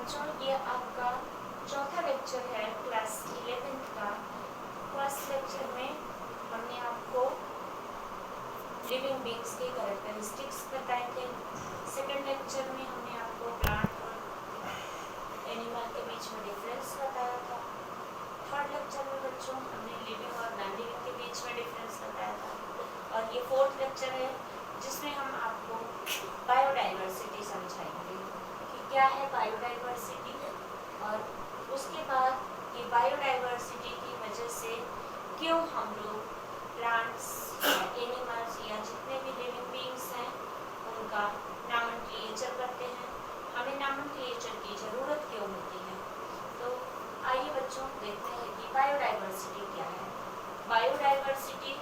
बच्चों, ये आपका चौथा लेक्चर है क्लास 11th का। फर्स्ट लेक्चर में हमने आपको लिविंग बींग्स के कैरेक्टरिस्टिक्स बताए थे। सेकंड लेक्चर में हमने आपको प्लांट और एनिमल के बीच में डिफरेंस बताया था। थर्ड लेक्चर में बच्चों हमने लिविंग और नॉन लिविंग के बीच में डिफरेंस बताया था। और ये फोर्थ लेक्चर है जिसमें हम आपको बायोडाइवर्सिटी समझाएंगे कि क्या है बायोडाइवर्सिटी, और उसके बाद ये बायोडाइवर्सिटी की वजह से क्यों हम लोग प्लांट्स या एनिमल्स या जितने भी लिविंग बींग्स हैं उनका नॉमेनक्लेचर करते हैं, हमें नॉमेनक्लेचर की ज़रूरत क्यों होती है। तो आइए बच्चों देखते हैं कि बायोडाइवर्सिटी क्या है। बायोडाइवर्सिटी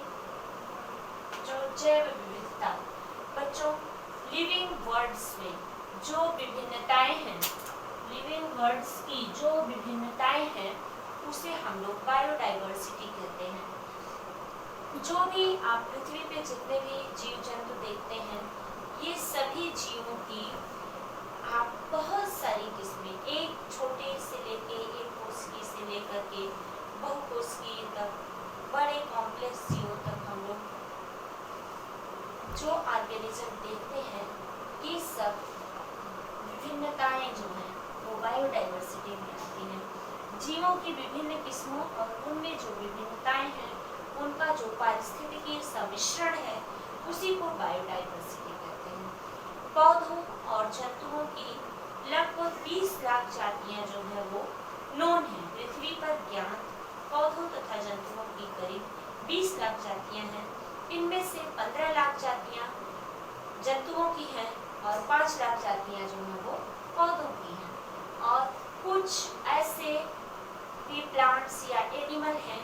जो जैव विविधता, बच्चों लिविंग वर्ड्स में जो विभिन्नताएं हैं, लिविंग वर्ड्स की जो विभिन्नताएं हैं उसे हम लोग बायोडाइवर्सिटी कहते हैं। जो भी आप पृथ्वी पे जितने भी जीव जंतु देखते हैं, ये सभी जीवों की आप बहुत सारी किस्में, एक छोटे से लेके एक कोशिकी से लेकर के बहुकोशिकीय तक बड़े कॉम्प्लेक्स जीवों तक हम लोग जो ऑर्गेनिज्म देखते हैं, ये सब विभिन्नताएं जो हैं वो बायोडाइवर्सिटी में आती हैं। जीवों की विभिन्न किस्मों और उनमें जो विभिन्नताएं हैं उनका जो पारिस्थितिकी सम्मिश्रण है उसी को बायोडाइवर्सिटी कहते हैं। पौधों और जंतुओं की लगभग 20 लाख जातियां जो है वो नोन है। पृथ्वी पर ज्ञात पौधों तथा जंतुओं की करीब 20 लाख जातियां हैं। इनमें से 15 लाख जातियां जंतुओं की हैं और 5 लाख जातियां जो हैं वो पौधों की हैं। और कुछ ऐसे भी प्लांट्स या एनिमल हैं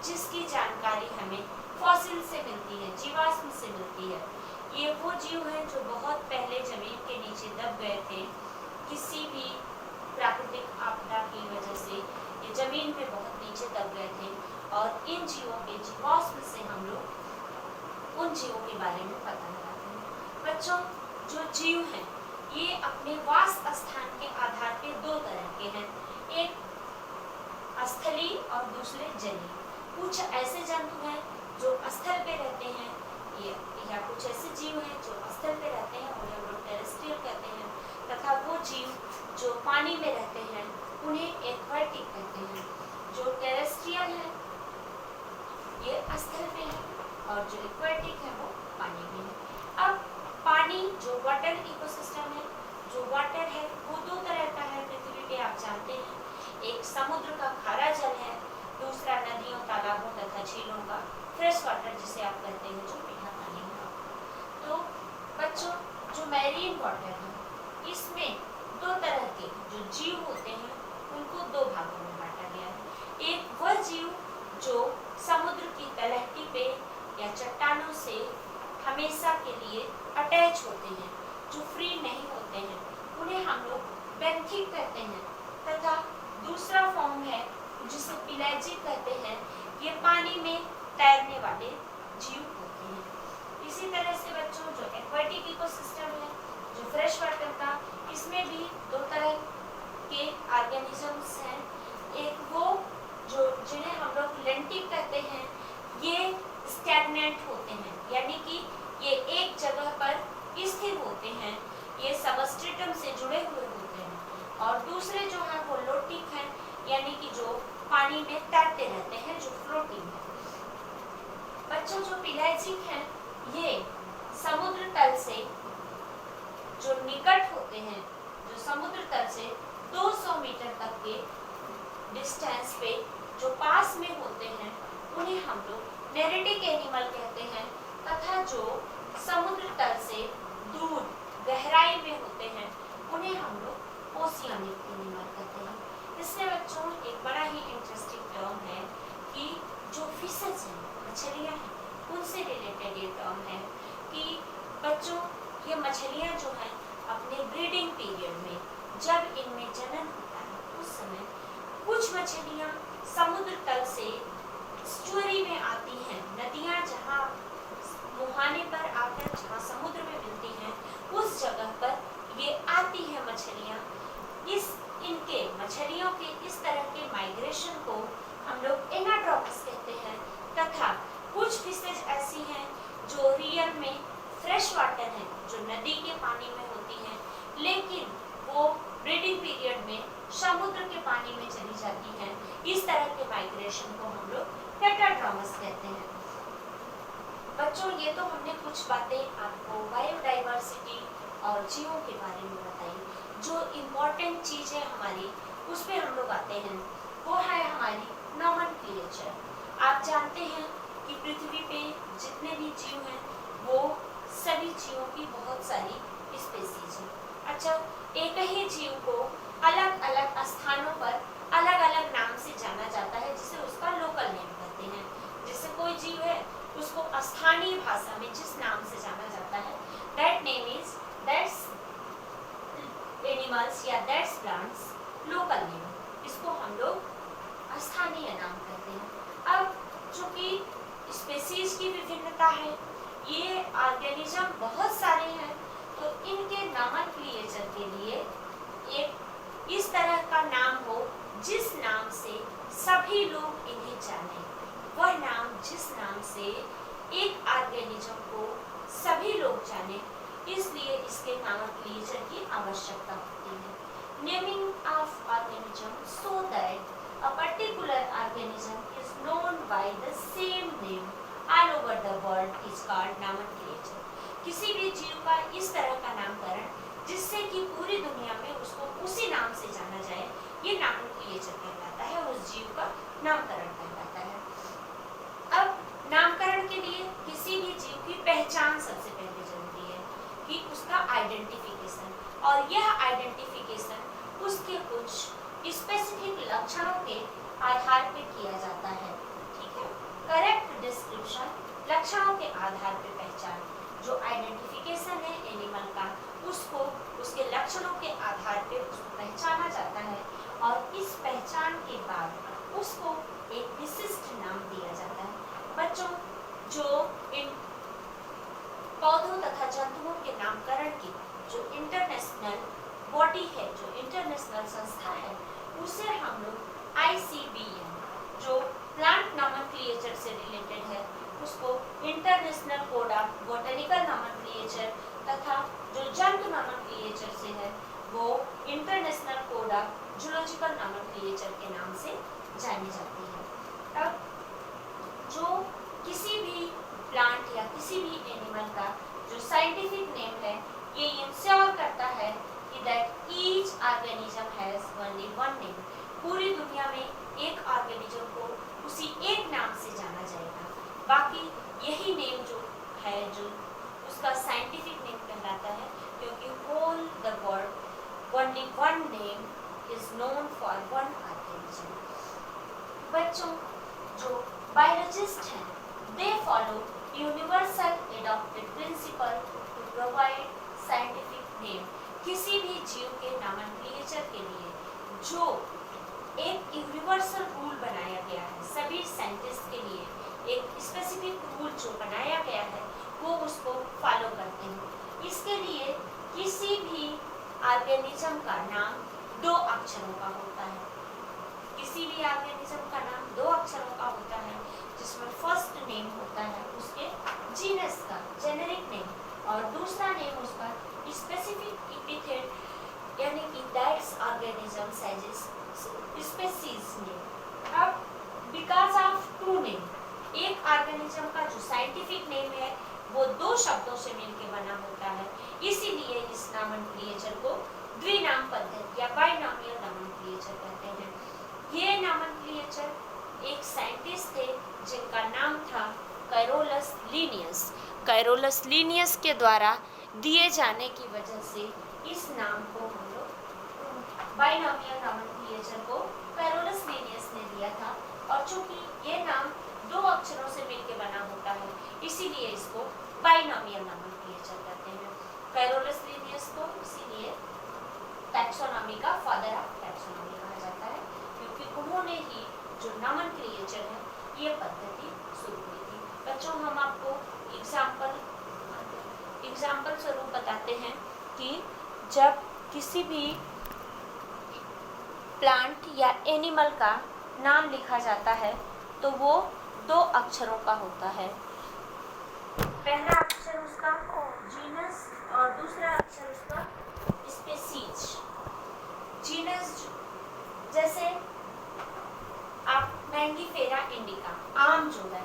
जिसकी जानकारी हमें फॉसिल से मिलती है, जीवाश्म से मिलती है। ये वो जीव हैं जो बहुत पहले जमीन के नीचे दब गए थे, किसी भी प्राकृतिक आपदा की वजह से ये जमीन में बहुत नीचे दब गए थे। और इन जीवों के जीवाश्म से हम लोग उन जीवों के बारे में पता लगाते हैं। बच्चों, जो जीव हैं ये अपने वास स्थान के आधार पे दो तरह के हैं, एक स्थलीय और दूसरे जलीय। कुछ ऐसे जंतु हैं जो स्थल पे रहते हैं, ये या कुछ ऐसे जीव हैं जो स्थल पे रहते हैं, उन्हें हम लोग टेरेस्ट्रियल कहते हैं। तथा वो जीव जो पानी में रहते हैं उन्हें एक्वाटिक कहते हैं। जो टेरेस्ट्रियल है ये स्थल पे है और जो एक्वाटिक है वो पानी में है। अब पानी जो वाटर इकोसिस्टम है, जो वाटर है वो दो तरह का है पृथ्वी पे, आप जानते हैं। एक समुद्र का खारा जल है, दूसरा नदियों, तालाबों तथा झीलों का फ्रेश वाटर जिसे आप कहते हैं, जो मीठा पानी है। तो बच्चों, जो मैरीन वाटर है इसमें दो तरह के जो जीव होते हैं उनको दो भागों में बांटा गया है। एक वह जीव जो समुद्र की तलहटी पे या चट्टानों से हमेशा के लिए अटैच होते हैं, जो फ्री नहीं होते हैं, उन्हें हम लोग बेंथिक कहते हैं। तथा दूसरा फॉर्म है जिसे पेलाजिक कहते हैं, ये पानी में तैरने वाले जीव होते हैं। इसी तरह से बच्चों, जो एक्वाटिक इकोसिस्टम है, जो फ्रेश वाटर का, इसमें भी दो तरह के ऑर्गेनिजम्स हैं। एक वो जो जिन्हें हम लोग लेंटिक कहते हैं, ये स्टैग्नेंट होते हैं, यानी कि ये एक जगह पर स्थिर होते हैं, ये सबस्ट्रेटम से जुड़े हुए होते हैं। और दूसरे जो हैं वो लोटिक हैं, यानी कि जो पानी में तैरते रहते हैं, जो फ्लोटिंग है। बच्चों, जो पेलाजिक हैं ये समुद्र तल से जो निकट होते हैं, जो समुद्र तल से 200 मीटर तक के डिस्टेंस पे जो पास में होते हैं उन्हें हम लोग नेरेटिक एनिमल कहते हैं। तथा जो समुद्र तल से दूर गहराई में होते हैं उन्हें हम लोग ओशियानिक एनिमल कहते हैं। इससे बच्चों एक बड़ा ही इंटरेस्टिंग टर्म है कि जो फिशेस हैं, मछलियाँ हैं, उनसे रिलेटेड ये टर्म है कि बच्चों ये मछलियाँ जो हैं अपने ब्रीडिंग पीरियड में जब इनमें जनन होता है उस समय कुछ मछलियाँ समुद्र तल से स्टुअरी में आती हैं, नदियाँ जहाँ मुहाने पर आकर जहाँ समुद्र में मिलती हैं उस जगह पर ये आती हैं मछलियाँ। इनके मछलियों के इस तरह के माइग्रेशन को हम लोग एनाड्रोमस कहते हैं। तथा कुछ फिशेज ऐसी हैं जो रियल में फ्रेश वाटर हैं, जो नदी के पानी में होती हैं, लेकिन वो ब्रीडिंग पीरियड में समुद्र के पानी में चली जाती हैं। इस तरह के माइग्रेशन को हम लोग टेट्राड्रोमस कहते हैं। बच्चों, ये तो हमने कुछ बातें आपको बायोडाइवर्सिटी और जीवों के बारे में बताई। जो इम्पोर्टेंट चीज़ है हमारी, उस पर हम लोग आते हैं, वो है हमारी नॉमेनक्लेचर। आप जानते हैं कि पृथ्वी पे जितने भी जीव हैं वो सभी जीवों की बहुत सारी स्पेसीज हैं। अच्छा, एक ही जीव को अलग अलग स्थानों पर अलग अलग नाम से जाना जाता है, जिसे उसका लोकल नेम कहते हैं। जैसे कोई जीव है, उसको स्थानीय भाषा में जिस नाम से जाना जाता है, that name is that's animals या दैट्स प्लांट्स लोकल नेम। इसको हम लोग स्थानीय नाम कहते हैं। अब चूंकि स्पेसीज की विभिन्नता है, ये ऑर्गेनिज्म बहुत सारे हैं, तो इनके नॉमेनक्लेचर के लिए एक इस तरह का नाम हो जिस नाम से सभी लोग इन्हें जाने। वह नाम जिस नाम से एक ऑर्गेनिज्म को सभी लोग जाने, इसलिए इसके नॉमेनक्लेचर की आवश्यकता होती है। Naming of organism so that a particular organism is known by the same name all over the world is called nomenclature। किसी भी जीव का इस तरह का नामकरण जिससे कि पूरी दुनिया में उसको उसी नाम से जाना जाए, ये नॉमेनक्लेचर कहलाता है, उस जीव का नामकरण कहलाता है। अब नामकरण के लिए किसी भी जीव की पहचान सबसे पहले जरूरी है कि उसका आइडेंटिफिकेशन, और यह आइडेंटिफिकेशन उसके कुछ स्पेसिफिक लक्षणों के आधार पर किया जाता है। ठीक है, करेक्ट डिस्क्रिप्शन, लक्षणों के आधार पर पहचान। जो आइडेंटिफिकेशन है एनिमल का, उसको उसके लक्षणों के आधार पर उसको पहचाना जाता है, और इस पहचान के बाद उसको एक विशिष्ट नाम दिया जाता है। बच्चों, जो इन पौधों तथा जंतुओं के नामकरण की जो इंटरनेशनल बॉडी है, जो इंटरनेशनल संस्था है, उसे हम लोग ICBM, जो प्लांट नॉमेनक्लेचर से रिलेटेड है, उसको international code of botanical nomenclature, तथा जो जंतु नॉमेनक्लेचर से है वो international code of zoological nomenclature के नाम से जानी जाती है। अब जो किसी भी प्लांट या किसी भी एनिमल का जो साइंटिफिक नेम है, ये इंश्योर करता है कि that each organism has only one name. पूरी दुनिया में एक ऑर्गेनिज्म को उसी एक नाम से जाना जाएगा। बाकी यही नेम जो है, जो उसका साइंटिफिक नेम कहलाता है, क्योंकि whole the world only one name is known for one organism. बच्चों, जो बायोलॉजिस्ट हैं, they follow universal adopted principle to provide scientific name. किसी भी जीव के नॉमेनक्लेचर के लिए जो एक यूनिवर्सल रूल बनाया गया है, सभी साइंटिस्ट के लिए एक स्पेसिफिक रूल जो बनाया गया है, वो उसको फॉलो करते हैं। इसके लिए किसी भी ऑर्गेनिज्म का नाम 2 अक्षरों का होता है। किसी भी ऑर्गेनिज्म का नाम 2 अक्षरों का होता है, जिसमें फर्स्ट नेम होता है उसके जीनस का जेनेरिक नेम, और दूसरा नेम उसका स्पेसिफिक एपिथेट, यानी कि that's organism as species name. अब बिकॉज ऑफ 2 नेम, एक ऑर्गेनिज्म का जो साइंटिफिक नेम है वो 2 शब्दों से मिलकर बना होता है, इसीलिए इस नॉमेनक्लेचर को द्विनाम पद्धति या बाइनॉमियल नॉमेनक्लेचर कहते हैं। ये नॉमेनक्लेचर एक साइंटिस्ट थे जिनका नाम था कैरोलस लीनियस। कैरोलस लीनियस के द्वारा दिए जाने की वजह से इस नाम को हम लोग बाइनॉमियल नॉमेनक्लेचर को कैरोलस लीनियस ने दिया था, और चूंकि ये नाम 2 अक्षरों से मिलकर बना होता है, इसीलिए इसको बाइनॉमियल नॉमेनक्लेचर कहते हैं। कैरोलस लीनियस को इसीलिए टैक्सोनॉमी का फादर ऑफ टैक्सोनॉमी कहा जाता है, क्योंकि उन्होंने ही जो नॉमेनक्लेचर है ये पद्धति शुरू की थी। बच्चों, हम आपको एग्जाम्पल स्वरूप बताते हैं कि जब किसी भी प्लांट या एनिमल का नाम लिखा जाता है तो वो 2 अक्षरों का होता है। पहला अक्षर उसका जीनस और दूसरा अक्षर उसका स्पीशीज। जीनस जैसे आप मैंगीफेरा इंडिका, आम जो है,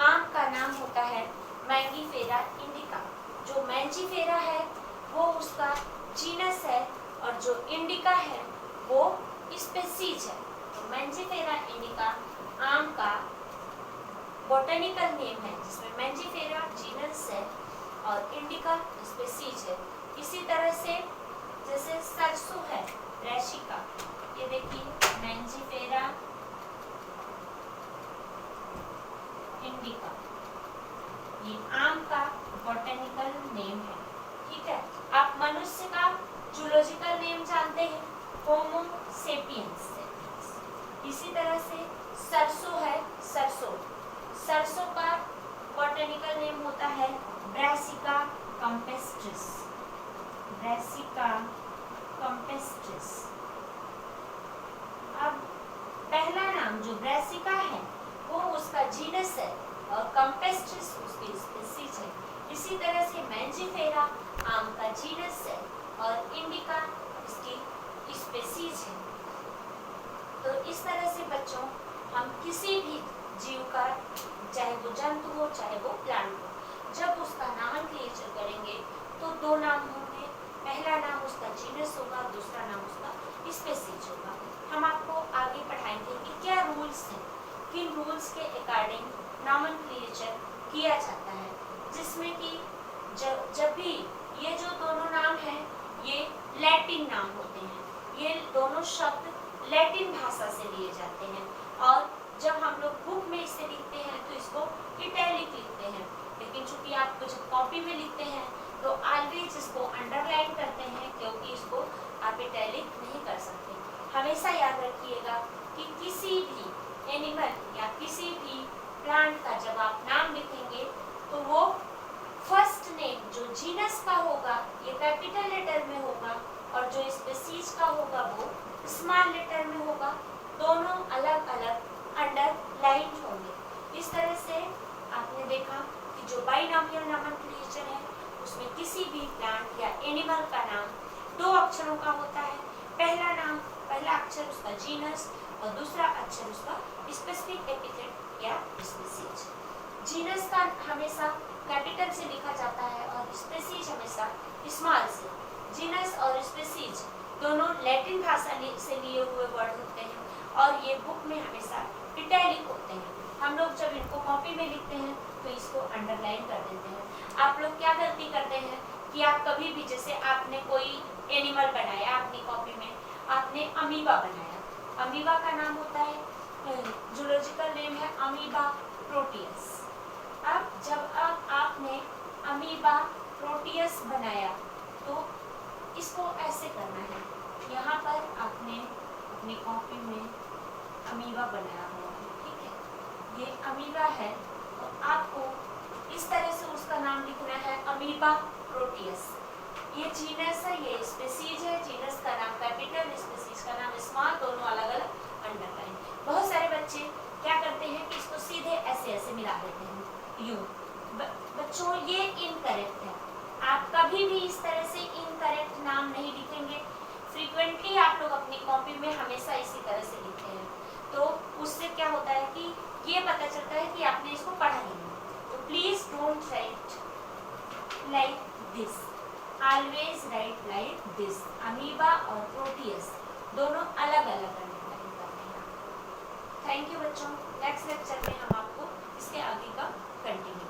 आम का नाम होता है मैंगीफेरा इंडिका। जो मैंजीफेरा है वो उसका जीनस है और जो इंडिका है वो स्पीशीज है। तो मैंजीफेरा इंडिका आम का बॉटनिकल नेम है, जिसमें मैंजीफेरा जीनस है और इंडिका स्पीशीज है। इसी तरह से जैसे सरसों है ब्रैसिका, ये देखिए मैंजीफेरा इंडिका, ये आम का बॉटनिकल नेम है। ठीक है, आप मनुष्य का जूलॉजिकल नेम जानते हैं, होमो सेपियंस। इसी तरह से सरसों है, सरसों का बॉटनिकल नेम होता है ब्रैसिका कैम्पेस्ट्रिस, ब्रैसिका कैम्पेस्ट्रिस। अब पहला नाम जो ब्रैसिका है वो उसका जीनस है और कैम्पेस्ट्रिस उसकी स्पीशीज है। इसी तरह से मैंजीफेरा आम का जीनस है और इंडिका इसकी स्पीशीज है। तो इस तरह से बच्चों हम किसी भी जीव का, चाहे वो जंतु हो चाहे वो प्लांट हो, जब उसका नॉमेनक्लेचर करेंगे तो 2 नाम होंगे। पहला नाम उसका जीनस होगा, दूसरा नाम उसका स्पीशीज होगा। हम आपको आगे पढ़ाएंगे कि क्या रूल्स हैं, किन रूल्स के अकॉर्डिंग नॉमेनक्लेचर किया जाता है, जिसमें कि जब भी ये जो दोनों नाम हैं ये लैटिन नाम होते हैं, ये दोनों शब्द लैटिन भाषा से लिए जाते हैं और जब हम लोग बुक में इसे लिखते हैं तो इसको इटैलिक लिखते हैं, लेकिन चूंकि आप जब कॉपी में लिखते हैं तो ऑलवेज इसको अंडरलाइन करते हैं, क्योंकि इसको आप इटैलिक नहीं कर सकते। हमेशा याद रखिएगा कि किसी भी एनिमल या किसी भी प्लांट का जब आप नाम लिखेंगे तो वो फर्स्ट नेम जो जीनस का होगा ये कैपिटल लेटर में होगा और जो स्पीशीज का होगा वो स्मॉल लेटर में होगा। दोनों अलग अलग अंडरलाइन होंगे। इस तरह से आपने देखा कि जो बाइनॉमियल नॉमेनक्लेचर है उसमें किसी भी प्लांट या एनिमल का नाम 2 अक्षरों का होता है। पहला अक्षर उसका जीनस और दूसरा अक्षर उसका स्पेसिफिक एपिथेट या स्पीशीज। जीनस का हमेशा कैपिटल से लिखा जाता है और स्पीशीज हमेशा स्मॉल से। जीनस और स्पीशीज दोनों लैटिन भाषा से लिए हुए वर्ड होते हैं और ये बुक में हमेशा इटैलिक होते हैं। हम लोग जब इनको कॉपी में लिखते हैं तो इसको अंडरलाइन कर देते हैं। आप लोग क्या गलती करते हैं कि आप कभी भी, जैसे आपने कोई एनिमल बनाया अपनी कॉपी में, आपने अमीबा बनाया, अमीबा का नाम होता है, जूलॉजिकल नेम है अमीबा प्रोटियस। अब जब आपने अमीबा प्रोटियस बनाया तो इसको ऐसे करना है, यहाँ पर आपने अपनी कॉपी में अमीबा बनाया हुआ है, ठीक है, ये अमीबा है, तो आपको इस तरह से उसका नाम लिखना है अमीबा प्रोटियस। ये जीनस है, ये स्पीशीज है, जीनस का नाम कैपिटल, स्पीशीज का नाम स्मॉल, दोनों अलग अलग अंडरलाइन। बहुत सारे बच्चे क्या करते हैं कि इसको सीधे ऐसे ऐसे मिला देते हैं, यूं। बच्चों ये इनकरेक्ट है, आप कभी भी इस तरह से इनकरेक्ट नाम नहीं लिखेंगे। फ्रीक्वेंटली आप लोग अपनी कॉपी में हमेशा इसी तरह से लिखते हैं, तो उससे क्या होता है कि ये पता चलता है कि आपने इसको पढ़ा ही नहीं। तो please don't write like this, always right like this. Amoeba और प्रोटियस दोनों अलग अलग अंडरलाइन करते हैं। थैंक यू बच्चों, नेक्स्ट लेक्चर में हम आपको इसके आगे का कंटिन्यू